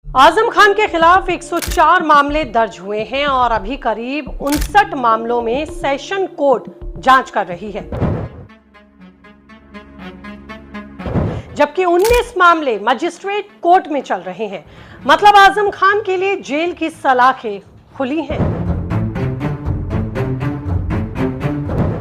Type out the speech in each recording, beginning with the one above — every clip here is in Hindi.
आजम खान के खिलाफ 104 मामले दर्ज हुए हैं और अभी करीब 59 मामलों में सेशन कोर्ट जांच कर रही है, जबकि 19 मामले मजिस्ट्रेट कोर्ट में चल रहे हैं। मतलब आजम खान के लिए जेल की सलाखें खुली हैं।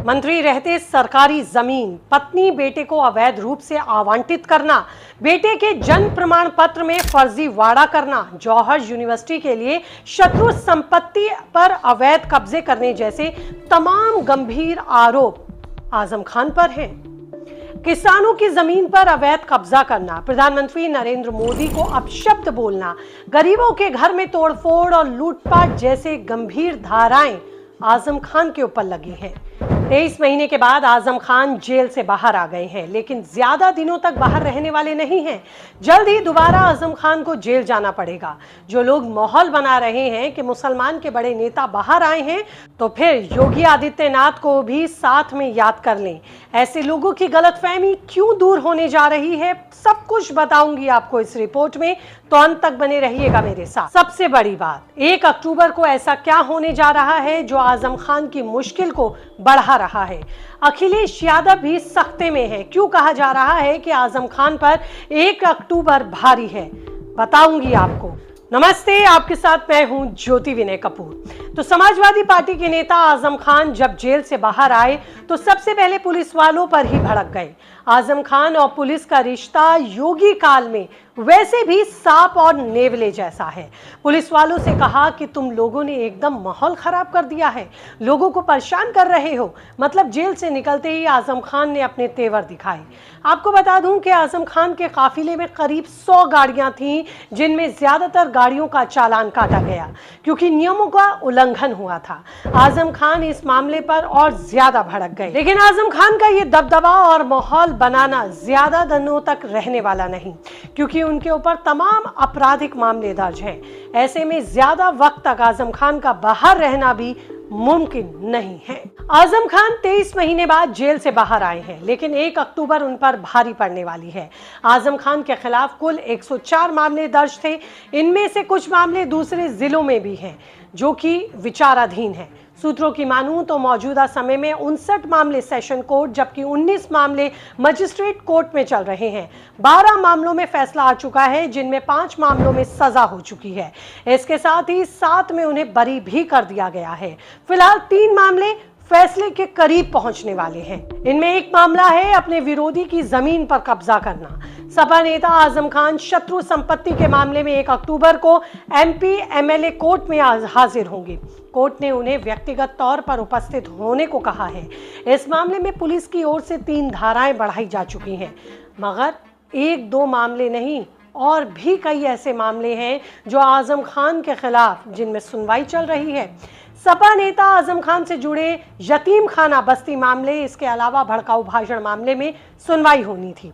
मंत्री रहते सरकारी जमीन, पत्नी बेटे को अवैध रूप से आवंटित करना, बेटे के जन्म प्रमाण पत्र में फर्जी वाड़ा करना, जौहर यूनिवर्सिटी के लिए शत्रु संपत्ति पर अवैध कब्जे करने जैसे तमाम गंभीर आरोप आजम खान पर हैं। किसानों की जमीन पर अवैध कब्जा करना, प्रधानमंत्री नरेंद्र मोदी को अपशब्द बोलना, गरीबों के घर में तोड़फोड़ और लूटपाट जैसे गंभीर धाराएं आजम खान के ऊपर लगी हैं। 23 महीने के बाद आजम खान जेल से बाहर आ गए हैं, लेकिन ज्यादा दिनों तक बाहर रहने वाले नहीं हैं। जल्द ही दोबारा आजम खान को जेल जाना पड़ेगा। जो लोग माहौल बना रहे हैं कि मुसलमान के बड़े नेता बाहर आए हैं, तो फिर योगी आदित्यनाथ को भी साथ में याद कर लें। ऐसे लोगों की गलतफहमी क्यों दूर होने जा रही है, सब कुछ बताऊंगी आपको इस रिपोर्ट में, तो अंत तक बने रहिएगा मेरे साथ। सबसे बड़ी बात, 1 अक्टूबर को ऐसा क्या होने जा रहा है जो आजम खान की मुश्किल को बढ़ा रहा है। अखिलेश यादव भी सख्ते में है। क्यों कहा जा रहा है कि आजम खान पर 1 अक्टूबर भारी है, बताऊंगी आपको। नमस्ते, आपके साथ मैं हूं ज्योति विनय कपूर। तो समाजवादी पार्टी के नेता आजम खान जब जेल से बाहर आए तो सबसे पहले पुलिस वालों पर ही भड़क गए। आजम खान और पुलिस का रिश्ता योगी काल में वैसे भी सांप और नेवले जैसा है। पुलिस वालों से कहा कि तुम लोगों ने एकदम माहौल खराब कर दिया है, लोगों को परेशान कर रहे हो। मतलब जेल से निकलते ही आजम खान ने अपने तेवर दिखाए। आपको बता दूं कि आजम खान के काफिले में करीब 100 गाड़ियां थीं, जिनमें ज्यादातर गाड़ियों का चालान काटा गया क्योंकि नियमों का उल्लंघन हुआ था। आजम खान इस मामले पर और ज्यादा भड़क गए, लेकिन आजम खान का ये दबदबा और माहौल बनाना ज्यादा दिनों तक रहने वाला नहीं, क्योंकि उनके ऊपर तमाम आपराधिक मामले दर्ज हैं। ऐसे में ज्यादा वक्त तक आजम खान का बाहर रहना भी मुमकिन नहीं है। आजम खान 23 महीने बाद जेल से बाहर आए हैं, लेकिन 1 अक्टूबर उन पर भारी पड़ने वाली है। आजम खान के खिलाफ कुल 104 मामले दर्ज थे। इनमें से कुछ मामले दूसरे जिलों में भी हैं जो कि विचाराधीन है। सूत्रों की मानूं तो मौजूदा समय में 59 मामले सेशन कोर्ट, जबकि 19 मामले मजिस्ट्रेट कोर्ट में चल रहे हैं। 12 मामलों में फैसला आ चुका है, जिनमें 5 मामलों में सजा हो चुकी है। इसके साथ ही 7 में उन्हें बरी भी कर दिया गया है। फिलहाल 3 मामले फैसले के करीब पहुंचने वाले हैं। इनमें एक मामला है अपने विरोधी की जमीन पर कब्जा करना। सपा नेता आजम खान शत्रु संपत्ति के मामले में 1 अक्टूबर को MP MLA कोर्ट में हाजिर होंगे। कोर्ट ने उन्हें व्यक्तिगत तौर पर उपस्थित होने को कहा है। इस मामले में पुलिस की ओर से 3 धाराएं बढ़ाई जा चुकी हैं, मगर 1-2 मामले नहीं, और भी कई ऐसे मामले हैं जो आजम खान के खिलाफ जिनमें सुनवाई चल रही है। सपा नेता आजम खान से जुड़े यतीम खाना बस्ती मामले, इसके अलावा भड़काऊ भाषण मामले में सुनवाई होनी थी,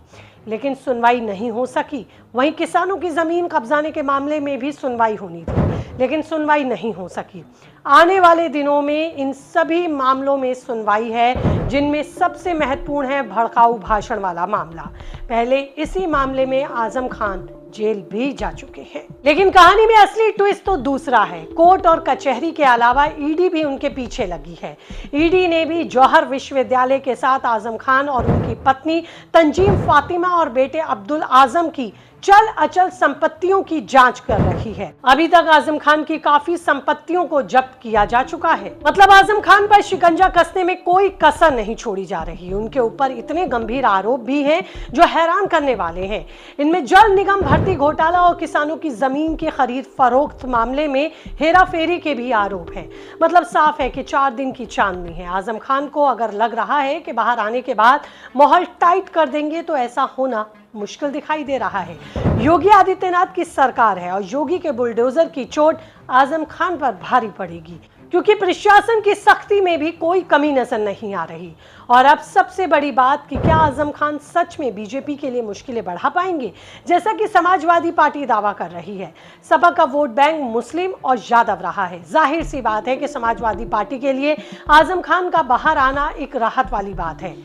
लेकिन सुनवाई नहीं हो सकी। वहीं किसानों की जमीन कब्जाने के मामले में भी सुनवाई होनी थी, लेकिन सुनवाई नहीं हो सकी। आने वाले दिनों में इन सभी मामलों में सुनवाई है, जिनमें सबसे महत्वपूर्ण है भड़काऊ भाषण वाला मामला। पहले इसी मामले में आजम खान जेल भी जा चुके हैं, लेकिन कहानी में असली ट्विस्ट तो दूसरा है। कोर्ट और कचहरी के अलावा ईडी भी उनके पीछे लगी है। ईडी ने भी जौहर विश्वविद्यालय के साथ आजम खान और उनकी पत्नी तंजीम फातिमा और बेटे अब्दुल आजम की चल अचल संपत्तियों की जांच कर रही है। अभी तक आजम खान की काफी संपत्तियों को जब्त किया जा चुका है। मतलब आजम खान पर शिकंजा कसने में कोई कसर नहीं छोड़ी जा रही। उनके ऊपर इतने गंभीर आरोप भी हैं जो हैरान करने वाले हैं। इनमें जल निगम भर्ती घोटाला और किसानों की जमीन की खरीद फरोख्त मामले में हेराफेरी के भी आरोप हैं। मतलब साफ है कि 4 दिन की चांदनी है। आजम खान को अगर लग रहा है कि बाहर आने के बाद माहौल टाइट कर देंगे, तो ऐसा होना मुश्किल दिखाई दे रहा है। योगी आदित्यनाथ की सरकार है और योगी के बुलडोजर की चोट आजम खान पर भारी पड़ेगी, क्योंकि प्रशासन की सख्ती में भी कोई कमी नजर नहीं आ रही। और अब सबसे बड़ी बात कि क्या आजम खान सच में बीजेपी के लिए मुश्किलें बढ़ा पाएंगे, जैसा कि समाजवादी पार्टी दावा कर रही है। सपा का वोट बैंक मुस्लिम और यादव रहा है। जाहिर सी बात है कि समाजवादी पार्टी के लिए आजम खान का बाहर आना एक राहत वाली बात है।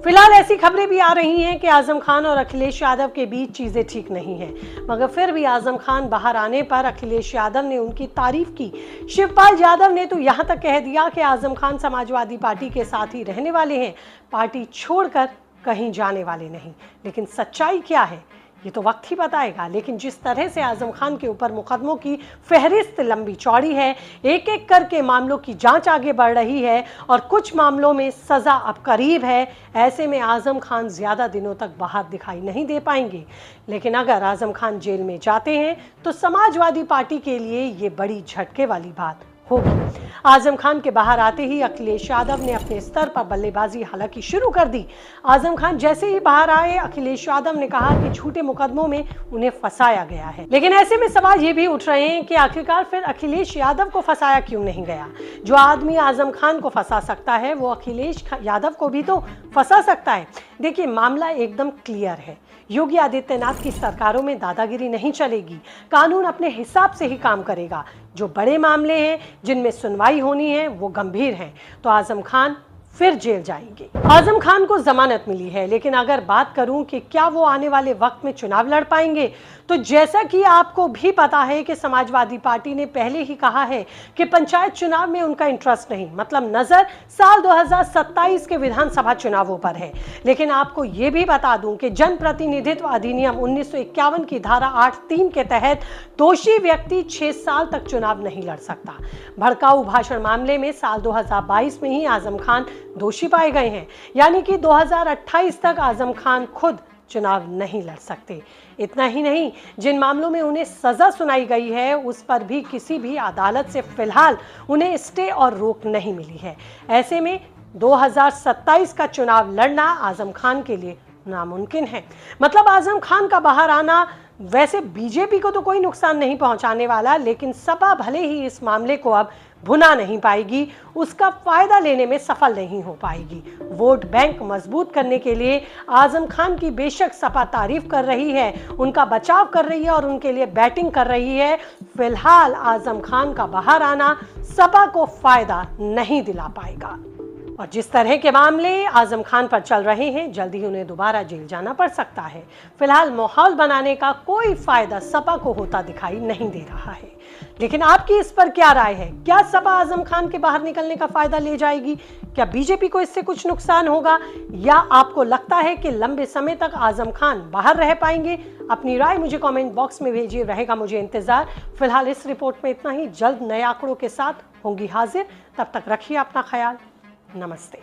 फिलहाल ऐसी खबरें भी आ रही हैं कि आजम खान और अखिलेश यादव के बीच चीजें ठीक नहीं हैं, मगर फिर भी आजम खान बाहर आने पर अखिलेश यादव ने उनकी तारीफ की। शिवपाल यादव ने तो यहां तक कह दिया कि आजम खान समाजवादी पार्टी के साथ ही रहने वाले हैं, पार्टी छोड़कर कहीं जाने वाले नहीं। लेकिन सच्चाई क्या है ये तो वक्त ही बताएगा। लेकिन जिस तरह से आजम खान के ऊपर मुकदमों की फहरिस्त लंबी चौड़ी है, एक एक करके मामलों की जांच आगे बढ़ रही है और कुछ मामलों में सजा अब करीब है, ऐसे में आजम खान ज्यादा दिनों तक बाहर दिखाई नहीं दे पाएंगे। लेकिन अगर आजम खान जेल में जाते हैं तो समाजवादी पार्टी के लिए ये बड़ी झटके वाली बात होगी। आजम खान के बाहर आते ही अखिलेश यादव ने अपने स्तर पर बल्लेबाजी हालांकि शुरू कर दी। आजम खान जैसे ही बाहर आए, अखिलेश यादव ने कहा कि झूठे मुकदमों में उन्हें फंसाया गया है। लेकिन ऐसे में सवाल ये भी उठ रहे हैं कि आखिरकार फिर अखिलेश यादव को फंसाया क्यों नहीं गया? जो आदमी आजम खान को फंसा सकता है वो अखिलेश यादव को भी तो फंसा सकता है। देखिए, मामला एकदम क्लियर है। योगी आदित्यनाथ की सरकारों में दादागिरी नहीं चलेगी, कानून अपने हिसाब से ही काम करेगा। जो बड़े मामले हैं जिनमें सुनवाई होनी है वो गंभीर हैं, तो आजम खान फिर जेल जाएंगे। आजम खान को जमानत मिली है, लेकिन अगर बात करूं कि क्या वो आने वाले वक्त में चुनाव लड़ पाएंगे, तो जैसा कि आपको भी पता है कि समाजवादी पार्टी ने पहले ही कहा है कि पंचायत चुनाव में उनका इंटरेस्ट नहीं, मतलब नजर साल 2027 के विधानसभा चुनावों पर है। लेकिन आपको ये भी बता दूं कि जनप्रतिनिधित्व अधिनियम 1951 की धारा 8(3) के तहत दोषी व्यक्ति 6 साल तक चुनाव नहीं लड़ सकता। भड़काऊ भाषण मामले में साल 2022 में ही आजम खान दोषी पाए गए हैं, यानी कि 2028 तक आजम खान खुद चुनाव नहीं लड़ सकते। इतना ही नहीं, जिन मामलों में उन्हें सजा सुनाई गई है उस पर भी किसी भी अदालत से फिलहाल उन्हें स्टे और रोक नहीं मिली है। ऐसे में 2027 का चुनाव लड़ना आजम खान के लिए नामुमकिन है। मतलब आजम खान का बाहर आना वैसे बीजेपी को तो कोई नुकसान नहीं पहुंचाने वाला, लेकिन सपा भले ही इस मामले को अब भुना नहीं पाएगी, उसका फायदा लेने में सफल नहीं हो पाएगी। वोट बैंक मजबूत करने के लिए आजम खान की बेशक सपा तारीफ कर रही है, उनका बचाव कर रही है और उनके लिए बैटिंग कर रही है। फिलहाल आजम खान का बाहर आना सपा को फायदा नहीं दिला पाएगा। और जिस तरह के मामले आजम खान पर चल रहे हैं, जल्द ही उन्हें दोबारा जेल जाना पड़ सकता है। फिलहाल माहौल बनाने का कोई फायदा सपा को होता दिखाई नहीं दे रहा है। लेकिन आपकी इस पर क्या राय है? क्या सपा आजम खान के बाहर निकलने का फायदा ले जाएगी? क्या बीजेपी को इससे कुछ नुकसान होगा, या आपको लगता है कि लंबे समय तक आजम खान बाहर रह पाएंगे? अपनी राय मुझे कमेंट बॉक्स में भेजिए, रहेगा मुझे इंतजार। फिलहाल इस रिपोर्ट में इतना ही। जल्द नए आंकड़ों के साथ होंगी हाजिर, तब तक रखिए अपना ख्याल। नमस्ते।